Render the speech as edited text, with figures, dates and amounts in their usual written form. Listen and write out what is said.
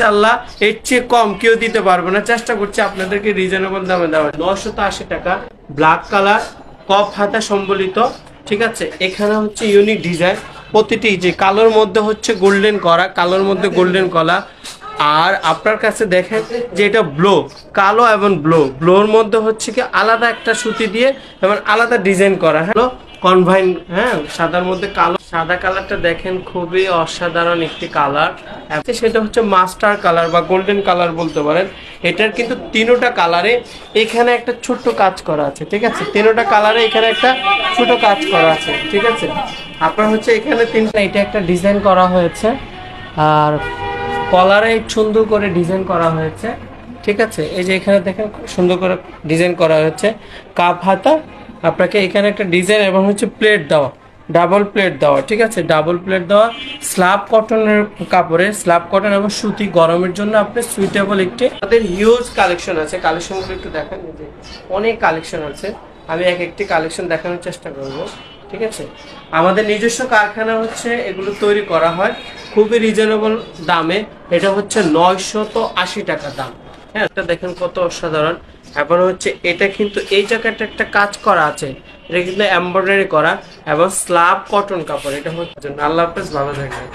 ইনশাআল্লাহ এর চেয়ে কম কেউ দিতে পারবে না। চেষ্টা করছি আপনাদেরকে রিজনেবল দামে দেওয়া। 980 টাকা, ব্ল্যাক কালার, কপ হাতা সম্বলিত, ঠিক আছে। এখানে হচ্ছে ইউনিক ডিজাইন, প্রতিটি যে কালোর মধ্যে হচ্ছে গোল্ডেন করা, কালোর মধ্যে গোল্ডেন কলা। আর আপনার কাছে দেখেন যে এটা ব্লো, কালো এবং ব্লোর মধ্যে হচ্ছে কি আলাদা একটা সুতি দিয়ে এবং আলাদা ডিজাইন করা, হ্যাঁ কনভাইন, হ্যাঁ সাদার মধ্যে কালো। সাদা কালারটা দেখেন খুবই অসাধারণ একটি কালার, সেটা হচ্ছে মাস্টার কালার বা গোল্ডেন কালার বলতে পারেন। এটার কিন্তু তিনোটা কালারে এখানে একটা ছোট্ট কাজ করা আছে, ঠিক আছে। তিনোটা কালারে এখানে একটা ছোট কাজ করা আছে, ঠিক আছে। আপনার হচ্ছে এখানে তিনটা, এটা একটা ডিজাইন করা হয়েছে আর কলারে সুন্দর করে ডিজাইন করা হয়েছে, ঠিক আছে। এই যে এখানে দেখেন খুব সুন্দর করে ডিজাইন করা হয়েছে, কাপ হাতা। আপনাকে এখানে একটা ডিজাইন এবং হচ্ছে প্লেট দেওয়া, ডাবল প্লেট দেওয়া, ঠিক আছে, ডাবল প্লেট দেওয়া। স্ল্যাব কটনের কাপড়ে, স্ল্যাব কটন এবং সুতি, গরমের জন্য আপনি সুইটেবল একটি। আমাদের হিউজ কালেকশন আছে, কালেকশনগুলো একটু দেখেন, যে অনেক কালেকশন আছে। আমি এক একটি কালেকশন দেখানোর চেষ্টা করব, ঠিক আছে। আমাদের নিজস্ব কারখানা হচ্ছে এগুলো তৈরি করা হয় খুবই রিজনেবল দামে। এটা হচ্ছে 980 টাকা দাম, হ্যাঁ। এটা দেখেন কত অসাধারণ। এখন হচ্ছে এটা কিন্তু এই জায়গাটা একটা কাজ করা আছে, এটা কিন্তু এমব্রয়ডারি করা এবং স্ল্যাব কটন কাপড়। এটা হচ্ছে আল্লাহ হাফেজ, ভালো থাকবেন।